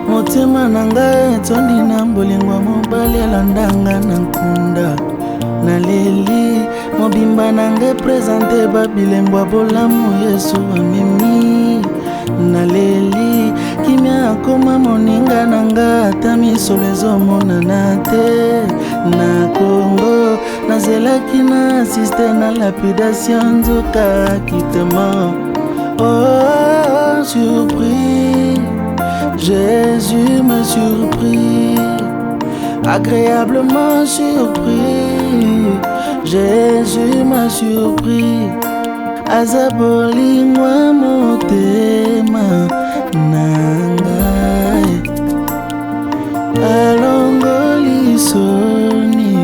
Motema nanga tondi na mbolingwa mobali alandanga na nkunda naleli mobimba nanga présente babilembwa bolamu Yesu amemi naleli kimia akoma moninga nanga ata misolo ezomonana te na Congo nazelaki na asiste na lapidation nzoka kitema. Oh surpris, Jésus me surprit, agréablement surpris. Jésus m'a surpris, azabolingwa motema nangai, alongoli soni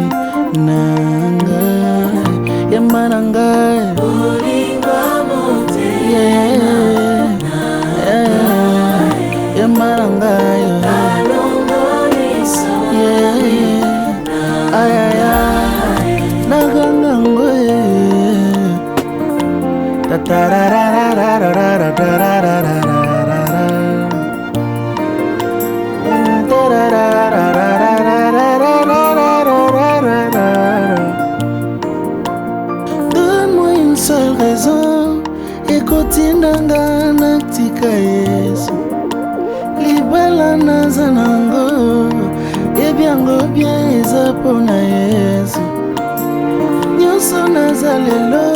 nangai, yamba nangai, bolingwa motema Marangayo, yeah, ay ay ay, nagangangoye, ta ta ra ra ra ra ra ra ra ra ra ra ra. Donne-moi une seule raison, ekotindanga natika Yesu. Libala naza nango ebiango bien eza pona Yesu. Nyonso naza lelo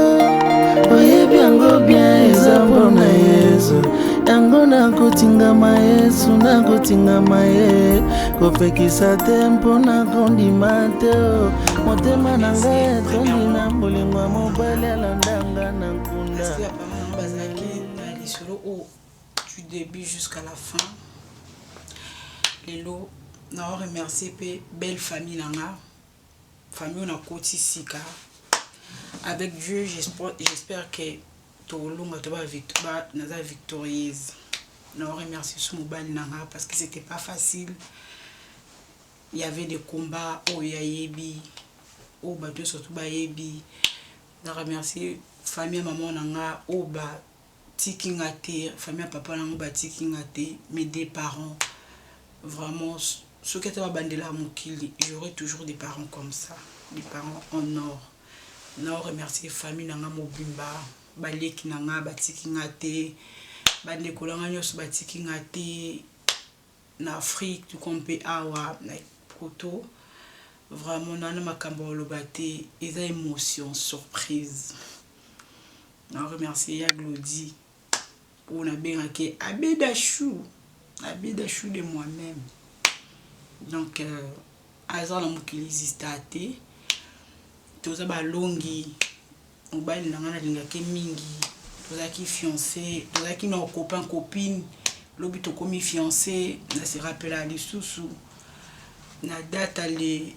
oyebiango bien eza pona Yesu. Yango nakotingama Yesu, nakotingama ye kopekisa te mpona kondima te. Motema nanga etondi na mbolingwa mobali alandanga na nkunda. Du début jusqu'à la fin. Lelo, na remercier pe belle famille nanga, famille on a côté sika. Avec Dieu, j'espère que tout le monde va victorieuse. Na remercier ce mobile nanga parce que c'était pas facile. Il y avait des combats au yayebi, au bateau surtout bayebi. Na remercier famille maman nanga au ba tikingate, famille papa nanga ba tikingate, mes deux parents. Vraiment, ce qui était à Bandela Moukili, j'aurai toujours des parents comme ça, des parents en or. Nous remercier famille nanga mobimba, baleki nanga batiki ngate, bandeko langa nyos batiki ngate, na Afrique tout compé awa na proto. Vraiment nana makambo lobate, eza émotion surprise. Nous remercier ya Glody pour na bengake abedachou. Abedachou de moi-même. Donc, Azar la moukili zistate. Toza ba longi. Mobile nangana lingake mingi. Toza ki fiancé. Toza ki na copain copine. Lobi to komi fiancé. Na se rappelle à l'issoussou. Na date le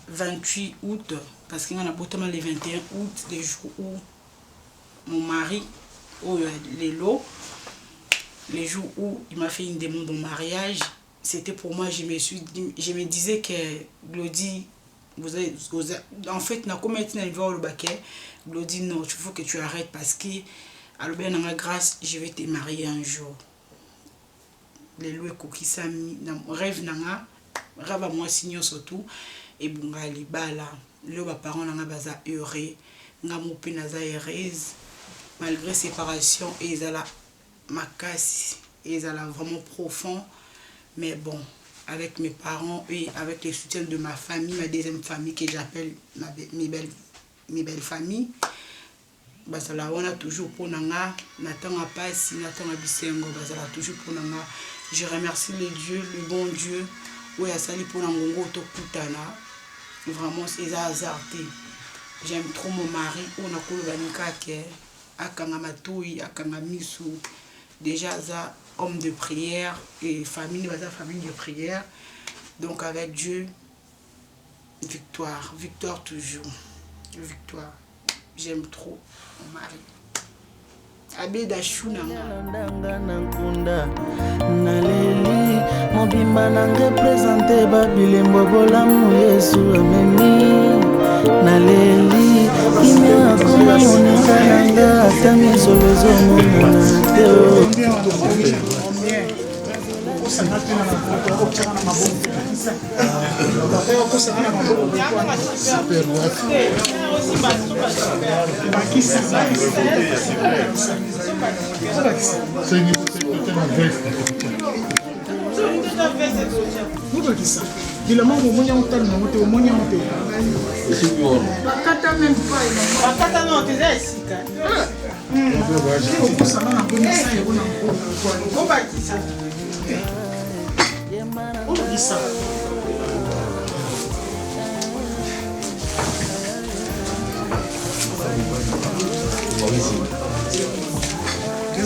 28 août. Parce qu'il y a notamment le 21 août. Le jour où mon mari, les jours où il m'a fait une demande de mariage, c'était pour moi, je me disais que Glody, en fait, na comme été dans le baquet, Glody, non, il faut que tu arrêtes parce que, alors bien, dans ma grâce, je vais te marier un jour. Les loués kokisa mi, rêve nanga, rêve à moi signant surtout, et bungali bala, le parents nanga baza heureux, nga mope naza heureuse, malgré séparation, et ils allaient ma casse et ça l'a vraiment profond, mais bon, avec mes parents et avec le soutien de ma famille, ma deuxième famille que j'appelle mes belles familles, bah ça là on a toujours pour nanga n'attend pas si n'attend à bisengo, bah ça là toujours pour nanga. Je remercie le Dieu, le bon Dieu, où il a sali pour nangongo to kutana, vraiment c'est hasardé. J'aime trop mon mari, on a coulé vanika ke akanga matoi akanga misu. Déjà ça homme de prière et famille de prière. Donc avec Dieu, victoire, victoire toujours, victoire. J'aime trop mon mari. Abedachou nanga nkunda naleli mobimba nanga présente babilembo bolamu Yesu ameni naleli miso ezomonana te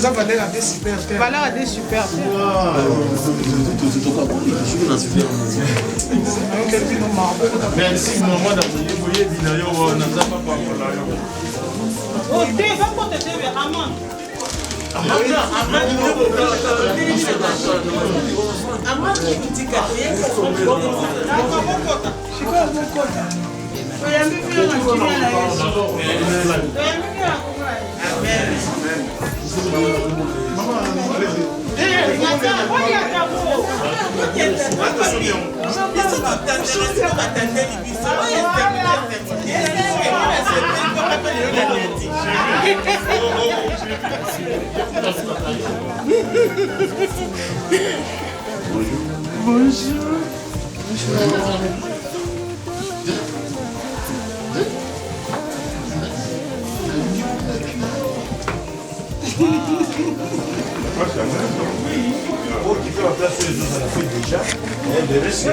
Ça valait à des super terres. Valait à des super terres. Merci, maman, d'avoir voyé Dinayo, on n'a pas parlé. Oh, t'es va pour te dire, Amand. Bonjour. Qui peut remplacer les autres à la fête déjà, et le reste,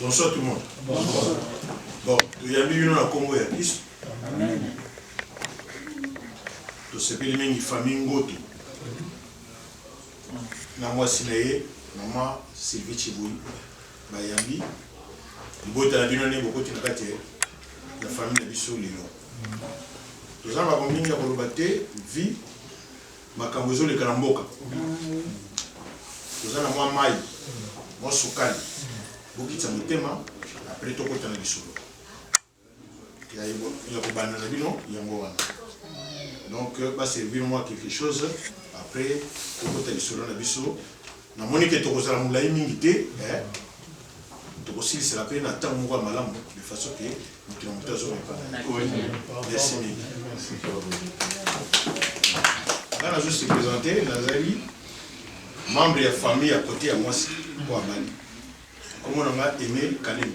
bonsoir tout le monde. Bonsoir. Bon, il y a mis une Congo et à Christ. De ce pays, il y a une famille Ngoto. Namwa Sinaye, maman Sylvie Chiboui, Bayambi. Le beau temps, il y a beaucoup de la famille de Bissou Lilo. Nous avons combien de Bolobate, vie, Makambozo le Karamboka. Nous avons Maï, moi Soukali. Bokitsa motema après tokota na bisolo ya kobanda na bino yango wana donc va servir moi quelque chose après tokota lisolo na biso na moni ke tokozala mulai mingi te tokosilisa pe na temps moko malamu de façon que mutino mutazo pas merci là je suis présenté Nazali membre de la famille à côté à moi pour Abali. Comment on a aimé Kalim.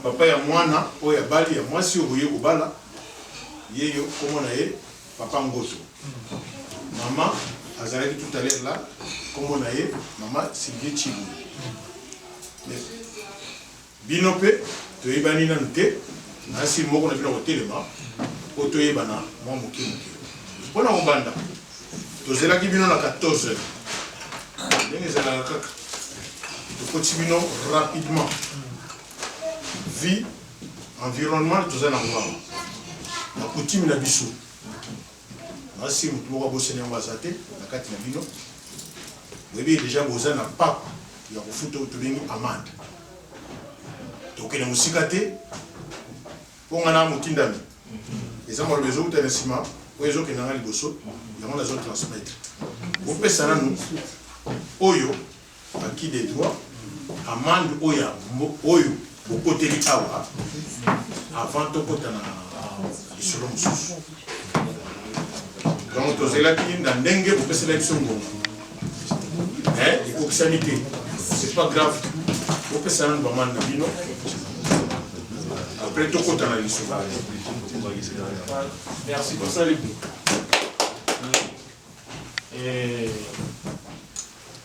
Papa ya mwana o ya bali ya mwasi oboye kobala yeyo comment on a papa Ngoto. Maman azalaki tout à l'heure là comment on a maman Sylvie Chibou. Binope to yebani na nte na si moko na bino hotelema o to yebana mwa moki moki. Bona obanda to zelaki bino na 14h. Ndenge zala kaka continuons rapidement. Vie, environnement, tout ça, la coutume na biso. Si nous avons bossé en Bazate, la carte na bino. Vous avez déjà bossé na pas. Il y a beaucoup de choses amande. Donc il y a musikate. Pour on a mutindami. Et ça m'a besoin de ciment. Pour les autres qui n'ont pas bosso, il y a des autres transmettre. Vous pouvez ça nous. Oyo, à qui des doigts. Amande oya oyo bokoteli awa avant tokota na isolo mususu donc tozelaki na ndenge bopesela biso ngonga ekokisani te c'est pas grave bopesana na bamane na bino après tokota na lisolo. Merci pour ça les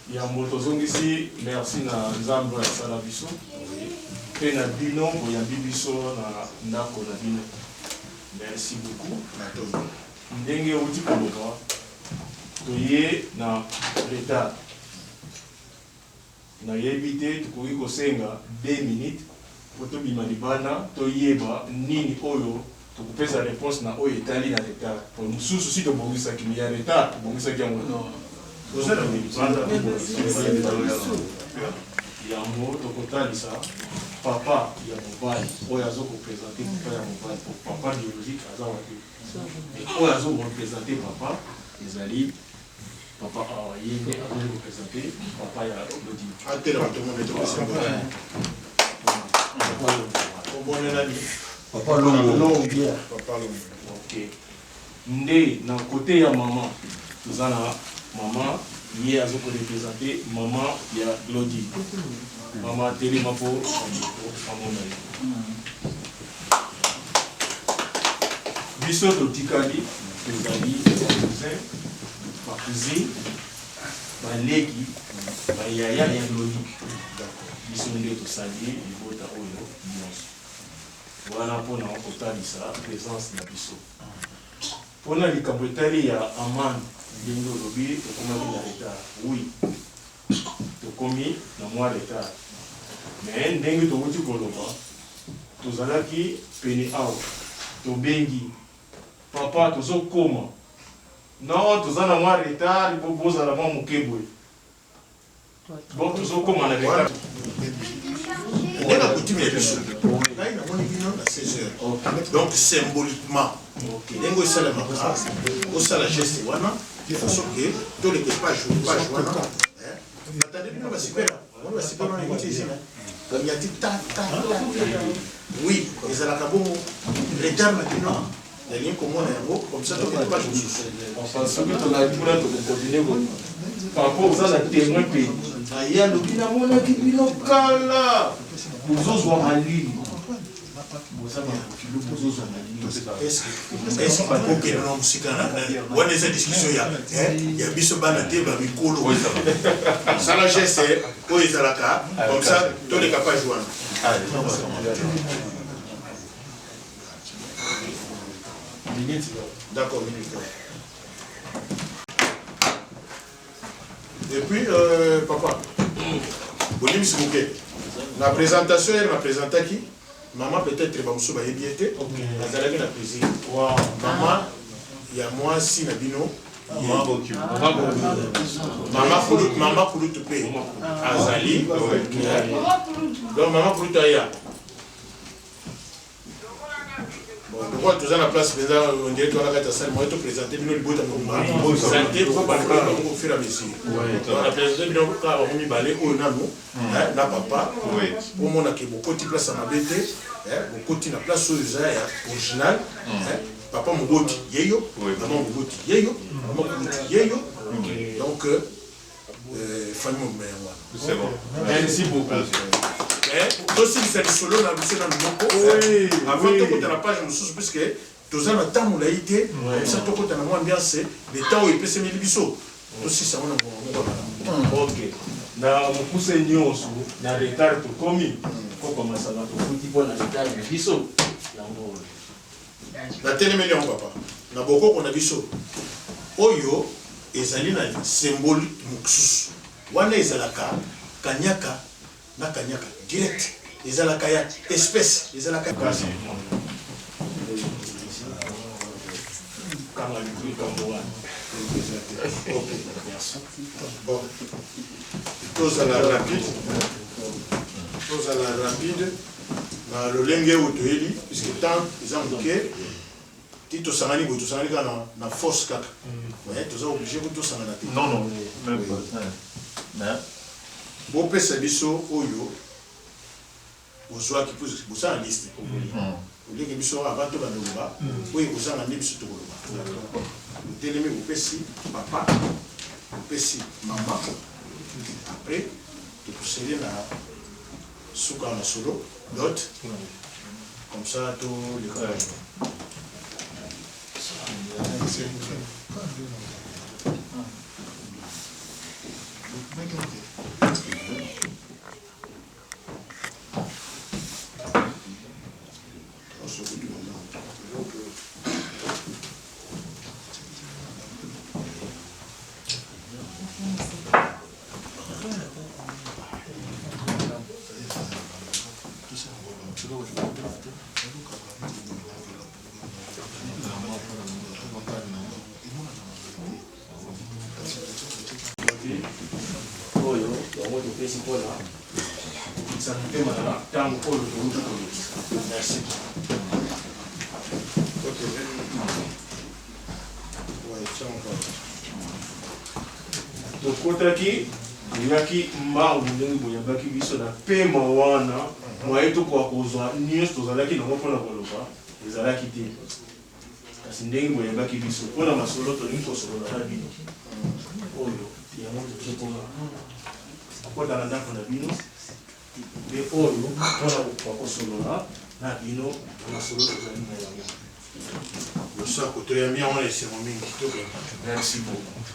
il y a un ici, merci na Nzambo ya Salabiso. Et na bino, il y a bibiso na ndako na bino. Merci beaucoup. Ndenge outi koloka, toye na retard nayebi te tokoki kosenga 2 minutes po tobima libanda toyeba nini oyo tokopesa réponse na oyo etali na retard po mosusu si tobongisaki mi ya retard tobongisaki yango yango tokotalisa papa ya mobali oyo azokopresente papa ya mobali papa biologique aza wapi oyo azokopresente papa ezali papa ye nde azokopresente papa ya lodi Papa Longo. Ok. Nde na côté ya maman, toza na maman ye azoko représenter maman ya Glody. Maman telema po amona ye. Biso totikali tozali cousin, ma cousine, baleki, bayaya ya Glody. Biso nde tosali libota oyo nyonso. Voilà pour nous kotalisa présence na biso. Pona likambo etali ya amani ndenge olobi tokomaki na retard. Oui, tokomi na mwa retard. Mais ndenge tokoti koloba tozalaki pene awa tobengi papa tozokoma non toza na mwa retard bozala mwa moke boye bon tozokoma na retard. On a coutume de biso. Là, il a mon évident à 16h. Donc, symboliquement, Nengo Salama, au Sala Geste, de façon que tous les équipages ne pas jouer. Attendez, on va s'y faire. On va s'y faire dans les côtés ici. Comme il y a dit ta. Oui, les Alacabons, retard maintenant. Il y a rien comme moi, comme ça, tous les équipages ne jouent. Enfin, ce que tu as dit pour continuer, par rapport aux autres témoins pays. Il y a le binamona qui est local. Bozozwa malili bozama kilo bozozwa malili est-ce que que non musikana wana eza discussion ya biso bana te ba mikolo ça la geste ko ezalaka comme ça tous les capables joindre d'accord minute. Et puis papa bonne s'il vous plaît. La présentation, elle m'a présenté qui? Maman peut-être va me sauver bien. Elle a la plaisir. Maman, il y a moi si Nabino. Maman pour te payer. Azali. Donc maman pour te payer. Pourquoi tu as la place, on dirait que tu as la salle, moi je te présente, je vais te présenter, pour pas au fur et à mesure. On a présenté, je vais te balai au nano, na papa, pour mon accueil, beaucoup de place à ma bête, beaucoup de place originale, papa Mugoti Yeyo, maman Mugoti Yeyo, maman Mugoti Yeyo, donc, famille mon c'est bon. Merci beaucoup. Aussi, c'est solo dans le avant de côté la page, je me suis dit que tous les temps où il a été, ça te côté la ambiance, le temps où il peut se mettre biseau. Aussi, ça on a ok. Na mukuse nyonso na retard to komi ko commencer na to futi pour na retard na biso yango. Na télé million papa. Na boko on a biso. Oyo ezali na symbole muksus. Wana ezalaka kanyaka na kanyaka direct ezalaka ya espèce ezalaka kasi kama ni kambo wana. Bon, tous à la rapide, le lengue ou tueli, puisque tant ils ont bouqué, Tito Sangani, vous tous na force kaka. Ouais, tous obligé vous tous Sangana. Non, même pas. Bon, pesa biso oyo, ozwa qui pose pour ça en liste. Vous voulez que biso avant de banoba, oui, vous en avez biso to boloba. Vous télémé vous pesi papa, vous pesi maman. Après, tu procèdes à souka na solo, d'autres. Comme ça, tout les cas. pesi mpona kopikisa motema na ntango oyo toruki kolekisa. Merci. tokotaki eyaki mbangu ndenge boyambaki biso na pema wana mwaye tokoka kozwa nyonso tozalaki nango mpona koloba ezalaki te kasi ndenge boyambaki biso mpona masolo tolingi kosolola na bino oyo yango tokoka kokota na ndako na bino mpe oyo mpona kokoka kosolola na bino masolo tozali na yango losako toyami yango na esengo mingi kitoko. merci beaucoup.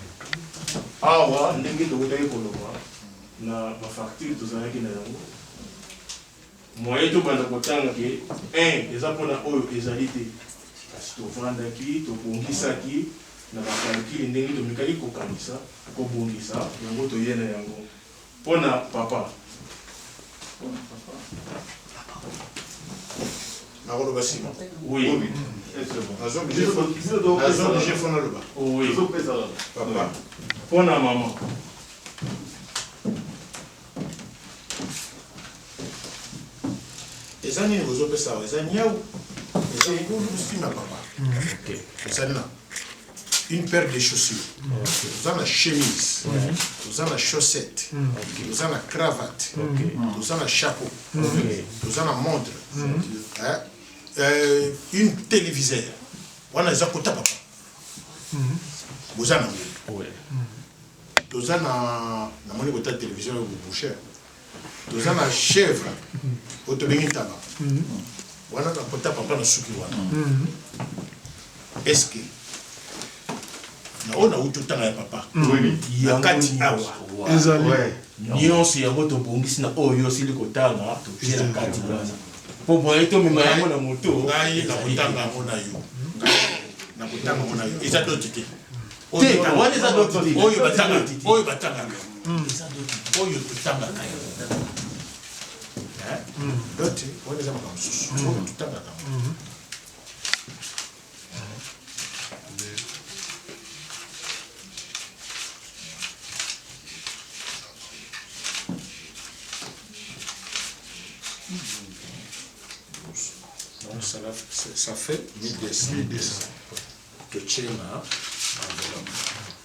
Awa ndenge tokotaki koloba na bafacture tozalaki na yango moye tobanda kotanga ke eza mpona oyo ezali te kasi tovandaki tobongisaki na bakalkile ndenge tomekaki kokanisa kobongisa yango toye na yango mpona papa nakoloba nsima oui azoblige fona loba oui papa mpona mama eza nini bozopesa awa eza nyau eza ngulu nsima papa eza na une paire de chaussures toza na chemise toza na chaussette toza na cravate toza na chapeau toza na montre une téléviseur wana eza kota papa boza na ngulu toza na namoni kota télévision ya boucher toza na chèvre oyo tobengi ntaba wana na kota papa na suki wana eske na oyo nauti otanga ya papa ya kati awa nyonso yango tobongisi na oyo osili kotanga totie na kati wana mpo boye tomema yango na moto ngai na kotanga yango na yo na kotanga yango na yo eza doti te wana eza doti te oyo batangaka oyo totangaka doti wana eza makambo mosusu oyo totangaka donc ça fait 1200 que tu es là.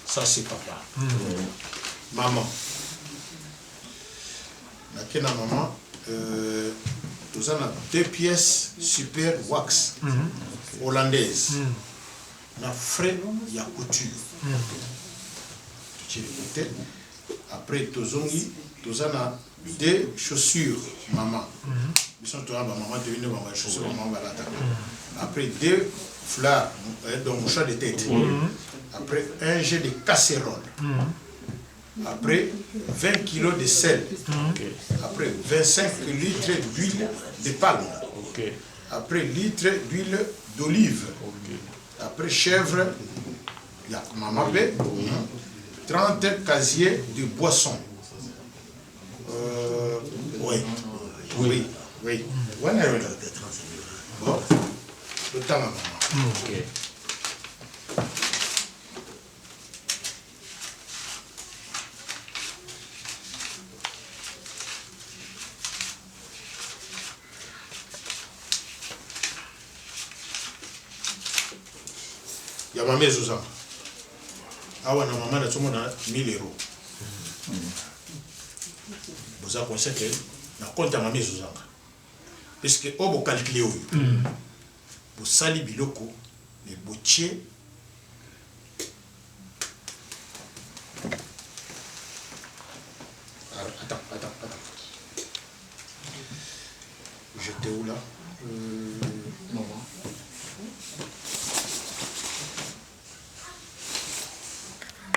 Ça c'est papa. Maman. La maman, nous avons 2 pièces super wax hollandaises. La frais, il y a couture. Tu es après, nous avons 2 chaussures, maman. Ils sont tous maman devenue maman chaussures, maman balata. Après 2 fleurs, donc mouchoir de tête. Après un jet de casserole. Après 20 kilos de sel. Après 25 litres d'huile de palme. Après litre d'huile d'olive. Après chèvre, il y a maman 30 casiers de boissons. Oui. Bon, le temps maman. Il y a ma mère Zouza. Ah ouais, maman a tout le monde 1000 €. Vous avez pensé que na compte à ma mère Zouza. Parce que au bout calculer vous sali biloko les boutiers. Attends. J'étais où là? Non.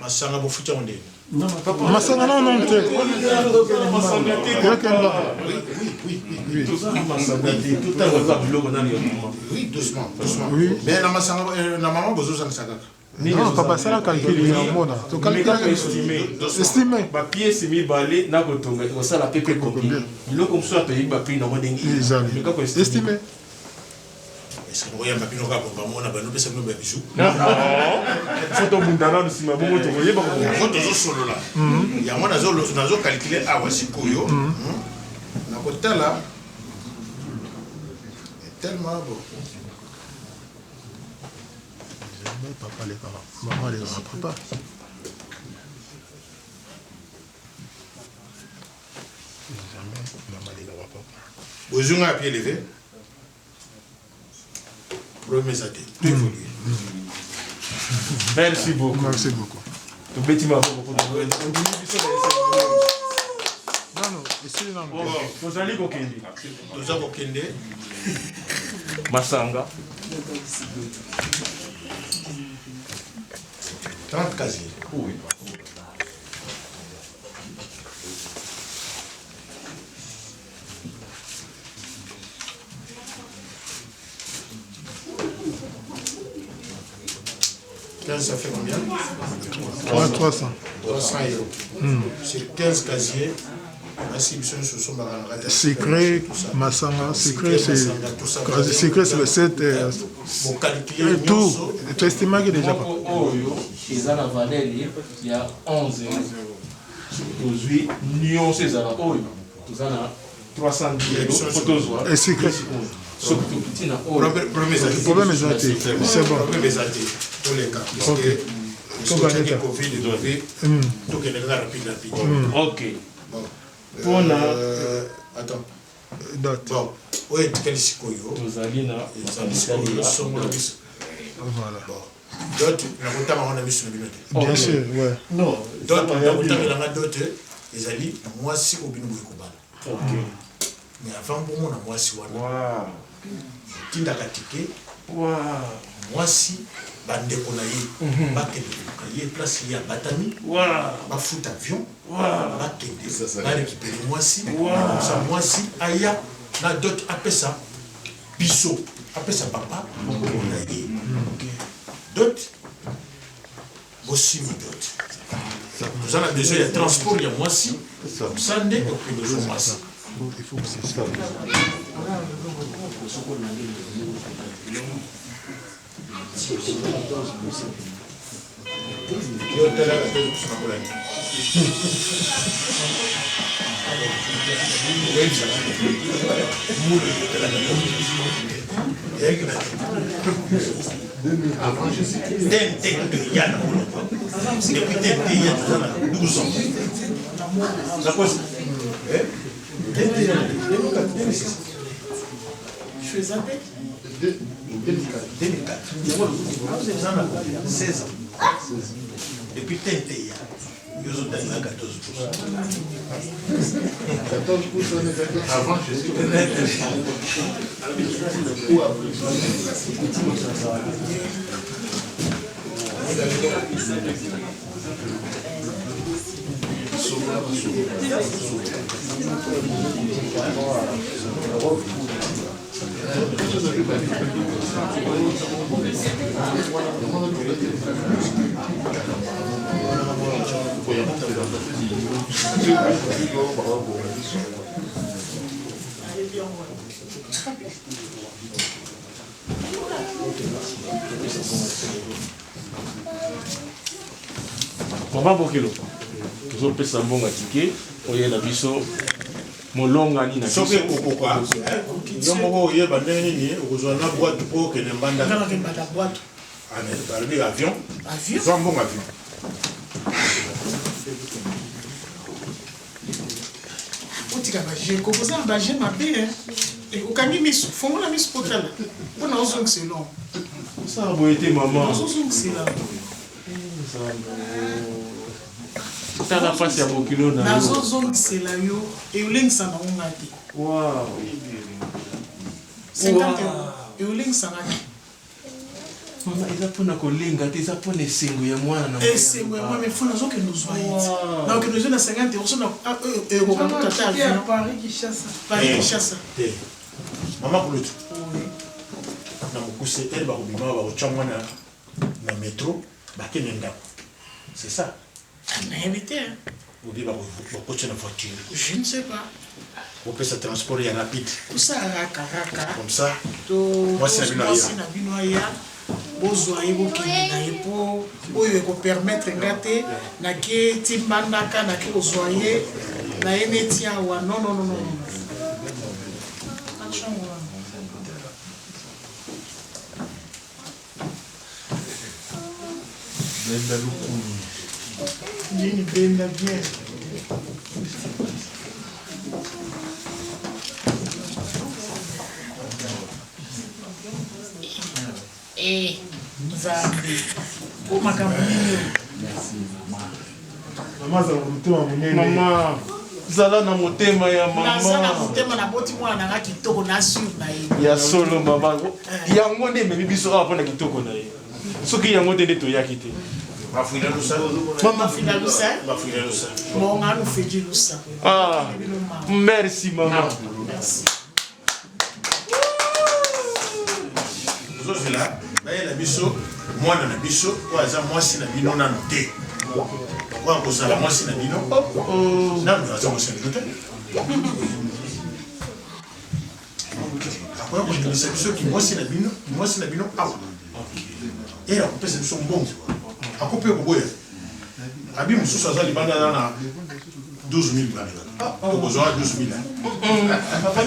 Masanga bofuta onde. Non, papa. Masanga non. Oui. Oui, doucement. Oui. Mais na masanga na maman bozo sang sagaka. Non, papa, ça la calcule ya mona. To calcule estimé. Ba pièce mi balé na kotonga ko sala pepe combien. Biloko mso to yiba prix na modengi. Estimé. Est-ce que vous avez un papier pour moi, on a un bisou? Non, photo Bundana, nous sommes bon, tu voyez, la photo solo là. Il y a moi, nous calculé à Wasikoyo. La côté là est tellement beau. Papa les parents, maman les parents, papa. Jamais maman les parents, papa. Vous avez un pied levé. Premier athée, tout évolue. Merci beaucoup. Merci beaucoup. Tu bêtis ma voix. Non, ici, non. Vous allez Kokende. Nous avons Kokende. Masanga. 30 casiers. Oui. Ça fait combien? 300. 300 €. Sur 15 casiers, secret, Massanga, secret c'est le 7. Tout. Tu estimes que déjà pas. Il y a 11 €. Aujourd'hui, Nyon César, il y a 310 €. Et secret. Le problème est c'est bon. Tous les cas. Parce que ok. Bon. Attends. Bon. Oui, quel sikoyo. Voilà. D'autres, on a mis sur le binote. Bien sûr, ouais. Non. D'autres, ils allaient, moi, si au binote. Mais avant, on a moi, si on a. Tinda katike. Moi, si. Bandeko na ye bakende place ya batami bafuta avion bakende barécupérer mwasi sa mwasi aya na dot apesa biso apesa papa na ye dot bosimi dot nous avons besoin de transport ya mwasi sande besoin mwasi il faut que c'est ça. Avant, je sais. Il y a 12 ans. Ça cause. Je fais ça. 2004. 16 ans. Depuis Tenteya, ils ont donné 14 pouces. 14 pouces, avant, je suis Maman Bokelo, nous avons fait un bon ticket. Vous avez biso molonga ni na biso. Soke kokokwa. Yo moko ye bandeni ni okozwana boîte po ke nembanda. Kana ke mbata boîte. Ah mais parler avion. Avion. C'est un bon avion. Otika ba je ko posa ba je mabe et okangi miso fongola miso potala. Pona ozong selon. Ça a beau été maman. Ozong selon. Ça la face ya Bokelo na. Nazozong selon yo et olengisa na ngati. Wow. 50 € et olengisa ngati. Mama, ils apprennent à linga, ils apprennent à singo ya mwana na. C'est moi mais faut nazo que nous soyons. Na que nous na 50 € so na ko tata avion Paris Kinshasa. Maman pour l'autre. Na mukuse elle ba kubima ba ochamwa na métro ba kenenda. C'est ça. On a invité. Ou bien ba coacher na voiture. Je ne sais pas. On peut se transport et rapide. Tout ça, raka. Comme ça. Moi, c'est bozwa ye bokende na ye mpo oyo ekopermettre nga te nake timbandaka nake kozwa ye na ye neti awa non. Benda lukuni. Nini benda bien. Nzambe o makambo nini Mama zala na motema ya naza na mama motema na boti mwana nanga kitoko na sur na ye ya solo mama yango nde ememi biso awa mpona kitoko na ye soki yango te nde toyaki te Mafuina lusa. mafina lusa Mafuina lusa. monga nufeji lusa merci mama merci Zozela, bayela biso, mwana na biso, oaza mwasi na bino nanu te. Kwa kozala mwasi na bino, nanu aza mwasi na bino te. Kwa kondimisa biso ki mwasi na bino awa. Era kopesa biso mbongo. Akope koboya. Abi mususu aza libanda na 12,000 bana. Tokozwa 12,000.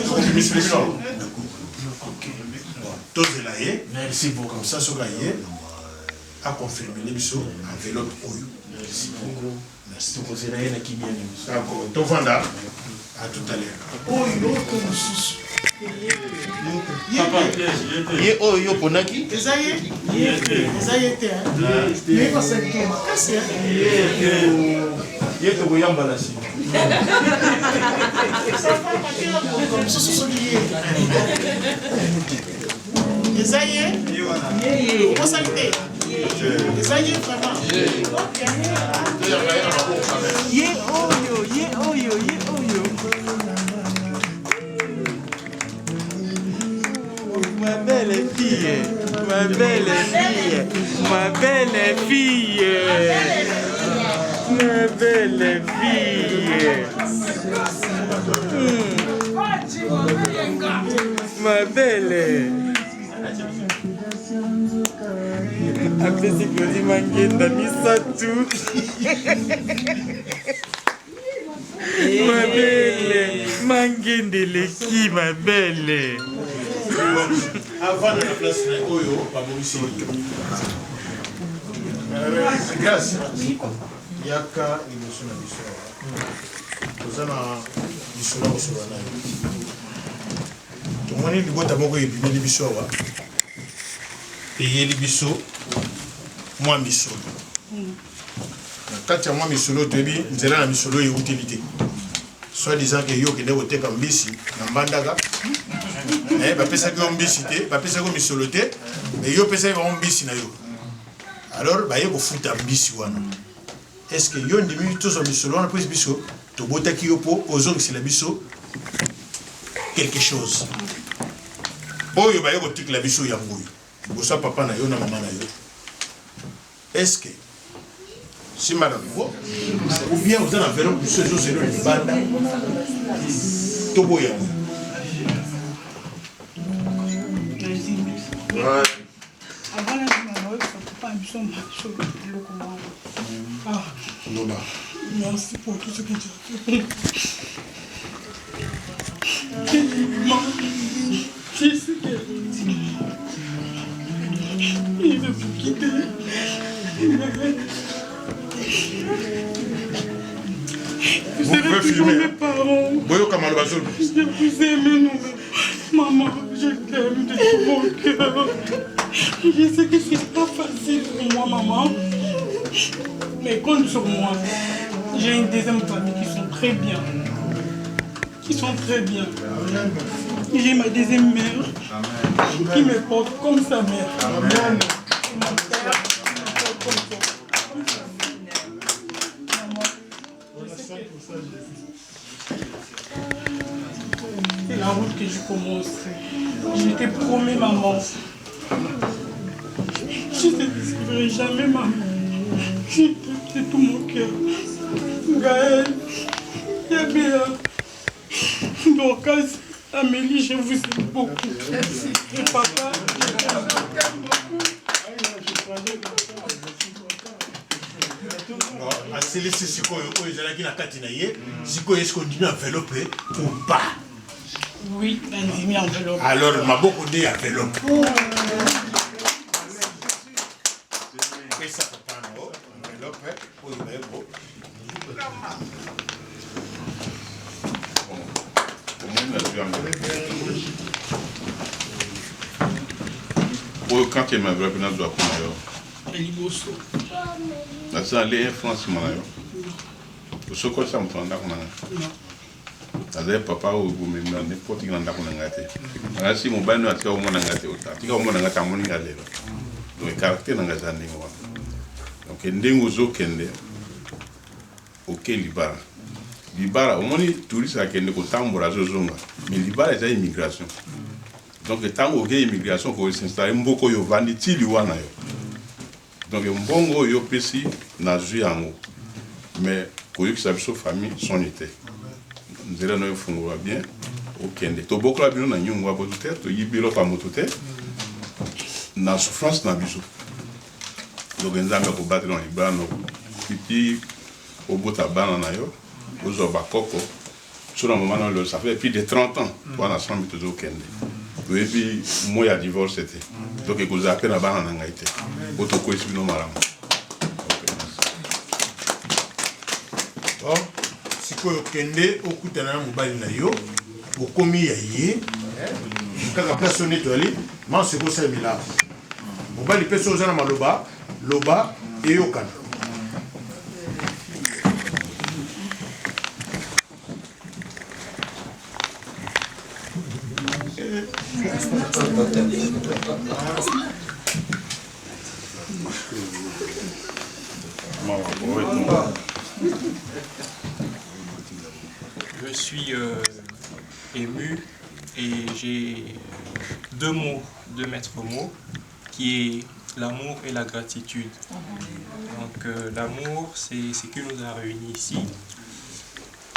Kondimisa biso. Merci beaucoup. Comme ça, ce gars a confirmé les bisous enveloppe Oyo. Merci beaucoup. Merci. Tu conseilles rien à qui vient. D'accord. Donc voilà. À tout à l'heure. oyo komususu Ye oyo ponaki? eza ye te mais basaliki makasi Ye tokoyamba na si. mosusu soki ye eza ye okosali te eza ye vraiment Ye oyo. Ma belle fille. Ma belle. Apesi Claudie Mangenda misatu. Ma belle. Mangendeleki, ma belle. Avant de la place Oyo, pas ici. Grâce. Yaka émotion na biso. Kozana biso na biso na. Tomoni libota moko ebimi libiso wa. Payer libiso moi misolo. Kati ya moi misolo toyebi nzela na misolo ye utilité. Soit disant que yo kende koteka mbisi na mbandaka. Bapesaki yo mbisi te, bapesaki yo misolo te, mais yo pesaki bango mbisi na yo. Alors baye kofuta mbisi wana. Est-ce que yo ndimi tozo misolo wana pesi biso tobotaki yo po ozongisela biso quelque chose. Oyo baye kotikela biso yango yo. Bosa papa na yo na maman na yo. Est-ce que si madame ou bien vous en avez un peu de choses sur le banda tobo yango. Avant la vie, pas merci pour tout ce que tu as fait. Je sais il veut vous quitter. Vous pouvez filmer mes parents. Je vous aime, non. Maman, je t'aime de tout mon cœur. Je sais que c'est pas facile pour moi, maman. Mais compte sur moi. J'ai une deuxième famille qui sont très bien. J'ai ma deuxième mère qui me porte comme sa mère. Amen. Et mon père qui me porte comme sa mère. Maman, c'est la route que je commencerai. Je te promets, maman. Je ne te décevrai jamais, maman. Je t'aime de tout mon cœur. Gaël, Yabéa. Dorcas, Amélie, je vous aime beaucoup. Merci. Et papa, aselisi sikoyo oyo ezalaki na kati na ye sikoyo esi kondimi enveloppe ou pas? Oui, une enveloppe. Alors maboko nde enveloppe pesa papa nango enveloppe oyo bayebo quand il m'a enveloppe na doit kuna yo Liboso. ça les influences mana yo usoko sa mtanda kuna azali papa oyo bomemi na n'importe qui na ndako na ngai te asi mobali no atika omona ngai te atika omona ngai te amoni ngai lelo donc caractère na ngai eza ndenge wana donc ndenge ozokende oke libara omoni touriste akende kotambola azozonga mais libara eza immigration donc ntango oke immigration kosinstale mboka oyo ovandi ti liwa na yo donc mbongo oyo opesi nazwi yango mais koyokisa biso famille soni te nzela no efungolwa bien okende tobokola bino na nyongo ya boto te toyibi biloko ya moto te na souffrance na biso donc nzambe akobatela na libala no pipi obota bana na yo ozwa bakoko so na moma na lelo ça fait plus de 30 ans wana sambi tozokende toyebi mo ya divorce te donc ekozala mpe na bana na ngai te po tokwesi bino malamu sikoyo kende okutana na mobali na yo okomi ya ye kaka place oyo netwali manso ekosalemela mobali mpe so oza na maloba loba eyokana Je suis ému et j'ai deux mots, deux maîtres mots, qui est l'amour et la gratitude. Donc l'amour, c'est ce qui nous a réunis ici,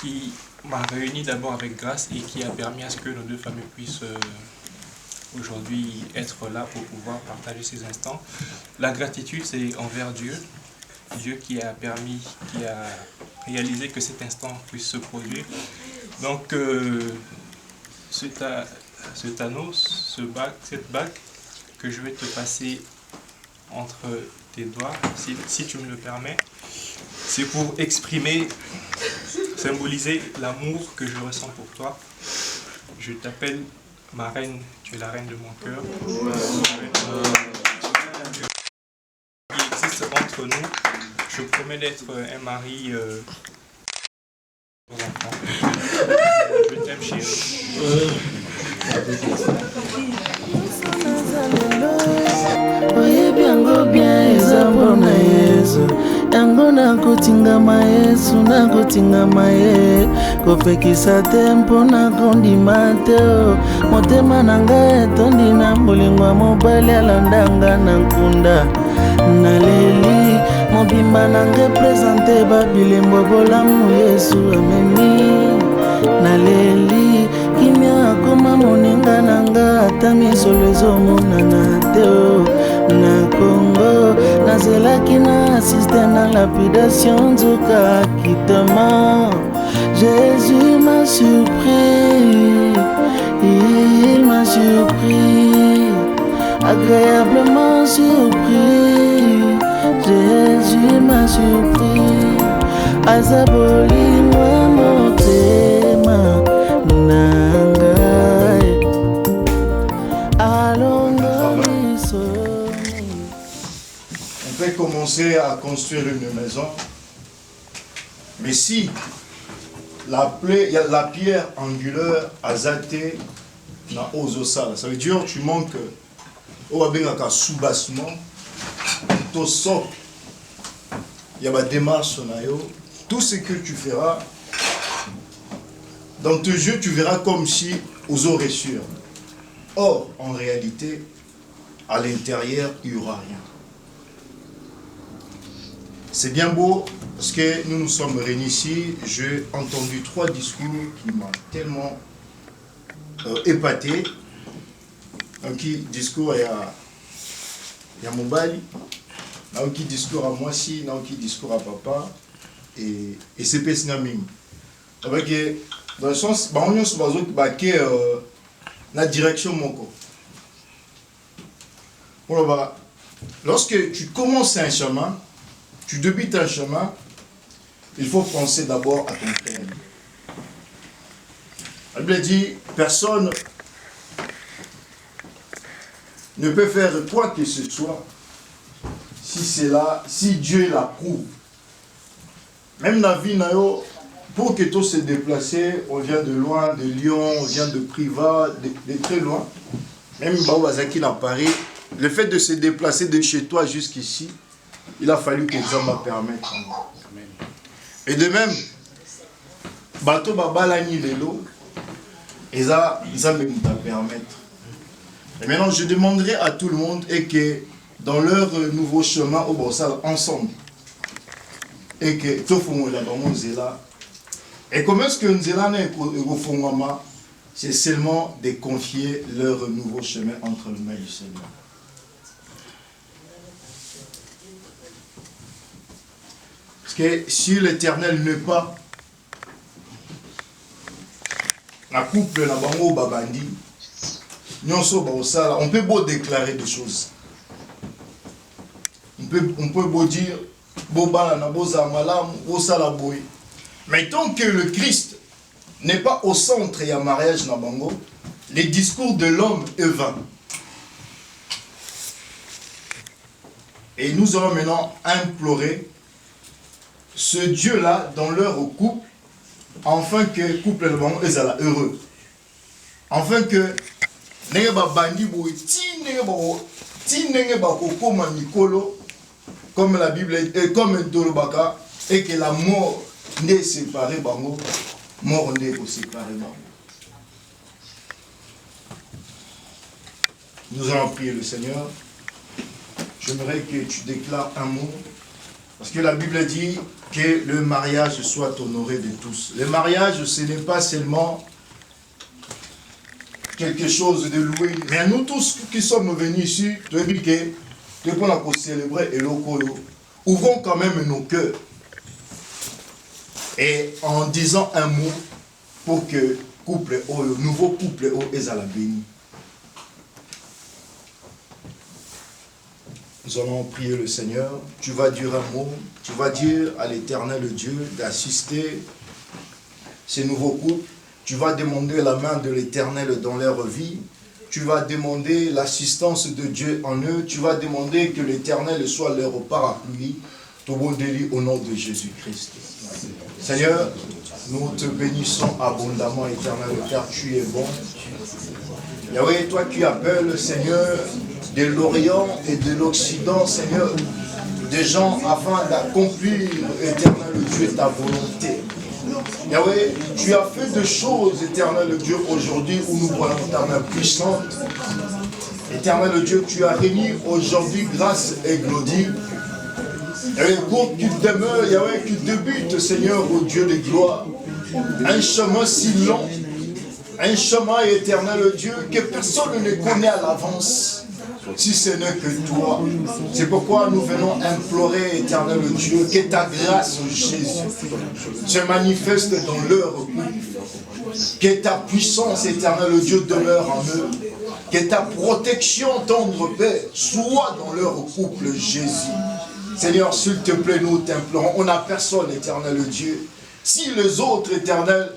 qui m'a réuni d'abord avec grâce et qui a permis à ce que nos deux familles puissent aujourd'hui être là pour pouvoir partager ces instants. La gratitude, c'est envers Dieu, Dieu qui a permis, qui a réalisé que cet instant puisse se produire. Donc, cet anneau, cette bague que je vais te passer entre tes doigts, si tu me le permets, c'est pour exprimer, symboliser l'amour que je ressens pour toi. Je t'appelle ma reine, tu es la reine de mon cœur. Qui existe entre nous. Je promets d'être un mari aux enfants. Je t'aime, chérie. Oyebi yango bien eza mpona Yesu yango nakotingama Yesu nakotingama ye kopekisa te mpona kondima te motema na ngai etondi na bolingo ya mobali alandanga na nkunda naleli mobimba na ngai presente babilembo bolamu Yesu ameni naleli kimia akoma moninga na nga ata misolo ezomonana te na Congo nazelaki na assiste na lapidation nzoka kitama Jésus m'a surpris, il m'a surpris, agréablement surpris. Jésus m'a surpris, azabolingo motema nangai alongo misomi. On peut commencer à construire une maison, mais si la pierre angulaire a zaté na ozosala, ça veut dire tu manques au abengaka soubassement, to socle, il y a ma démarche na yo, tout ce que tu feras dans tes yeux, tu verras comme si aux aurais sûr. Or, en réalité, à l'intérieur, il n'y aura rien. C'est bien beau, parce que nous nous sommes réunis ici, j'ai entendu 3 discours qui m'ont tellement épaté. Donc, discours, il y a Mobali. Donc, discours à moi si, donc, discours à papa. Et c'est Pessinaming. Avec, dans le sens, on y a la direction Moko. Lorsque tu commences un chemin, tu débutes un chemin, il faut penser d'abord à ton frère. La Bible dit, personne ne peut faire quoi que ce soit si c'est là, si Dieu l'approuve. Même la vie, pour que tout se déplace, on vient de loin, de Lyon, on vient de Privas, de très loin. Même Baouazaki à Paris, le fait de se déplacer de chez toi jusqu'ici, il a fallu que Dieu m'a permette. Et de même, bateau babalani lelo, et ça même t'a permettre. Et maintenant, je demanderai à tout le monde et que dans leur nouveau chemin au Borsal ensemble, et que tout le monde est là. Et comment est-ce que nous sommes là? C'est seulement de confier leur nouveau chemin entre les mains du Seigneur. Parce que si l'Éternel n'est pas, la couple, la bango, babandi, on peut beau déclarer des choses. On peut beau dire, mais tant que le Christ n'est pas au centre et à mariage na bango, les discours de l'homme est vain. Et nous allons maintenant implorer ce Dieu-là dans leur couple, afin que couple le bango est heureux. Afin que comme la Bible est, comme Dolobaka, et que la mort n'est séparée bango, mort n'est pas séparée bango. Nous allons prier le Seigneur. J'aimerais que tu déclares un mot, parce que la Bible dit que le mariage soit honoré de tous. Le mariage, ce n'est pas seulement quelque chose de loué, mais nous tous qui sommes venus ici, tu veux dire que pour célébrer et ouvrons quand même nos cœurs. Et en disant un mot pour que le nouveau couple est à la béni. Nous allons prier le Seigneur. Tu vas dire un mot. Tu vas dire à l'Éternel Dieu d'assister ces nouveaux couples. Tu vas demander la main de l'Éternel dans leur vie. Tu vas demander l'assistance de Dieu en eux. Tu vas demander que l'Éternel soit leur parapluie. Tout bon délit au nom de Jésus-Christ. Seigneur, nous te bénissons abondamment, Éternel car tu es bon. Yahweh, toi qui appelles, Seigneur, de l'Orient et de l'Occident, Seigneur, des gens afin d'accomplir, Éternel Dieu, ta volonté. Yahweh, tu as fait des choses, Éternel Dieu, aujourd'hui où nous voyons ta main puissante. Éternel Dieu, tu as réuni aujourd'hui grâce et gloire. Yahweh, pour qu'il demeure, Yahweh, qu'il débute, Seigneur, au Dieu de gloire, un chemin si long, un chemin éternel Dieu que personne ne connaît à l'avance, si ce n'est que toi. C'est pourquoi nous venons implorer, éternel Dieu, que ta grâce, Jésus, se manifeste dans leur couple, que ta puissance, éternel Dieu, demeure en eux, que ta protection, tendre Père, soit dans leur couple, Jésus. Seigneur, s'il te plaît, nous t'implorons. On n'a personne, éternel Dieu. Si les autres, éternels,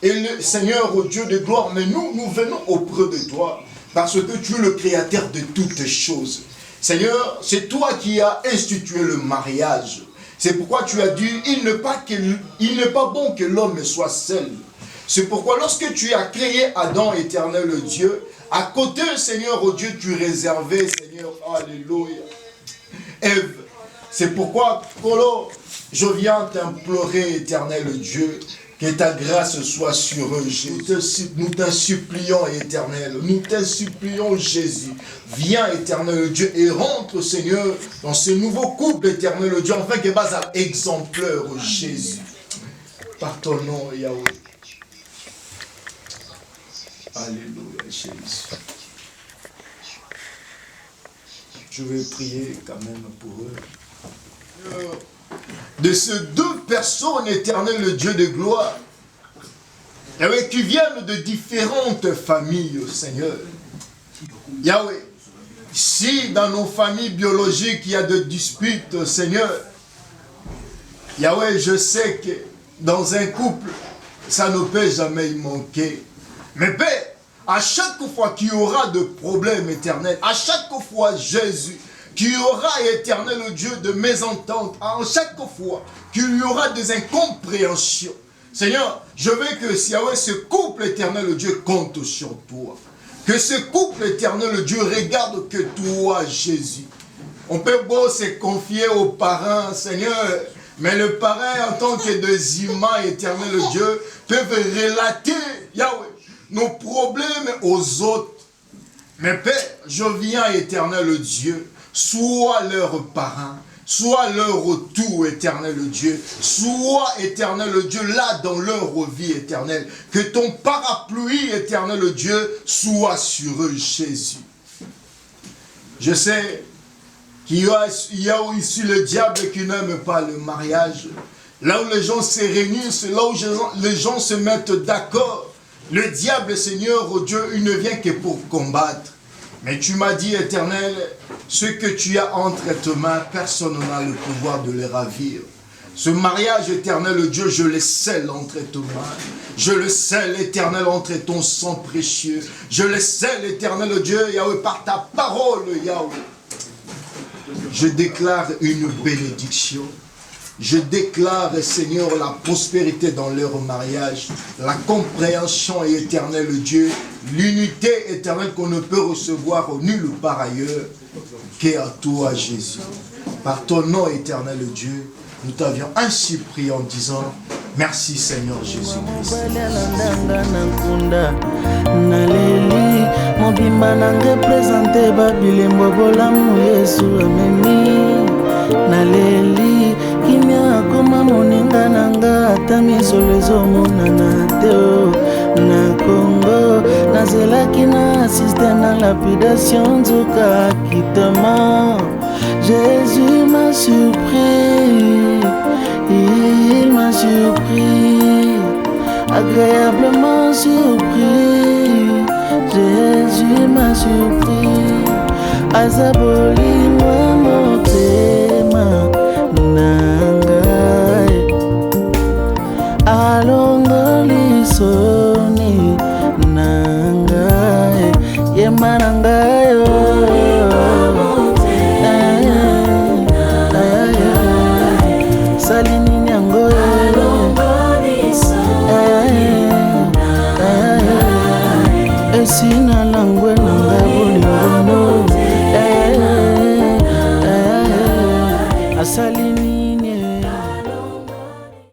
et le Seigneur, au Dieu de gloire, mais nous venons auprès de toi, parce que tu es le créateur de toutes choses. Seigneur, c'est toi qui as institué le mariage. C'est pourquoi tu as dit, il n'est pas bon que l'homme soit seul. C'est pourquoi lorsque tu as créé Adam, éternel Dieu, à côté, Seigneur, oh Dieu, tu réservais, Seigneur, alléluia, Ève. C'est pourquoi, Kolo, je viens t'implorer, éternel Dieu, que ta grâce soit sur eux. Nous t'en supplions, éternel. Nous t'en supplions, Jésus. Viens, éternel Dieu, et rentre, Seigneur, dans ce nouveau couple, éternel Dieu, afin que bas exemplaire, Jésus. par ton nom, Yahweh. Alléluia, Jésus. Je vais prier quand même pour eux. De ces deux personnes, éternel, le Dieu de gloire, Yahweh, qui viennent de différentes familles, Seigneur. Yahweh, si dans nos familles biologiques il y a des disputes, Seigneur, Yahweh, je sais que dans un couple, ça ne peut jamais y manquer. Mais Père, à chaque fois qu'il y aura de problèmes éternels, à chaque fois, Jésus, qu'il y aura, éternel Dieu, de mésententes, à chaque fois qu'il y aura des incompréhensions, Seigneur, je veux que Yahweh, ce couple éternel Dieu compte sur toi. Que ce couple éternel Dieu regarde que toi, Jésus. On peut beau se confier aux parents, Seigneur, mais le parent en tant que des humains éternel Dieu peuvent relater, Yahweh, nos problèmes aux autres. Mais Père, je viens éternel Dieu, sois leur parent, sois leur tout éternel Dieu, sois éternel Dieu là dans leur vie éternelle, que ton parapluie éternel Dieu soit sur eux, Jésus. Je sais qu'il y a ici le diable qui n'aime pas le mariage, là où les gens se réunissent, là où les gens se mettent d'accord. Le diable, Seigneur, oh Dieu, il ne vient que pour combattre. Mais tu m'as dit, éternel, ce que tu as entre tes mains, personne n'a le pouvoir de les ravir. Ce mariage éternel, Dieu, je le scelle entre tes mains. Je le scelle, éternel, entre ton sang précieux. Je le scelle, éternel Dieu, Yahweh, par ta parole, Yahweh. Je déclare une bénédiction. Je déclare, Seigneur, la prospérité dans leur mariage, la compréhension éternelle, Dieu, l'unité éternelle qu'on ne peut recevoir nulle part ailleurs qu'à toi, Jésus. Par ton nom éternel, Dieu, nous t'avions ainsi prié en disant, merci Seigneur Jésus-Christ. Kimia koma moninga nanga ata misolo ezomonana te na Congo nazelaki na assiste na lapidation nzoka akitement. Jésus m'a surpris, il m'a surpris, agréablement surpris. Jésus m'a surpris, azaboli moi motema nangai alongolisoni nangai yema nangai salini nyango esina langwe nangai bolingono asalini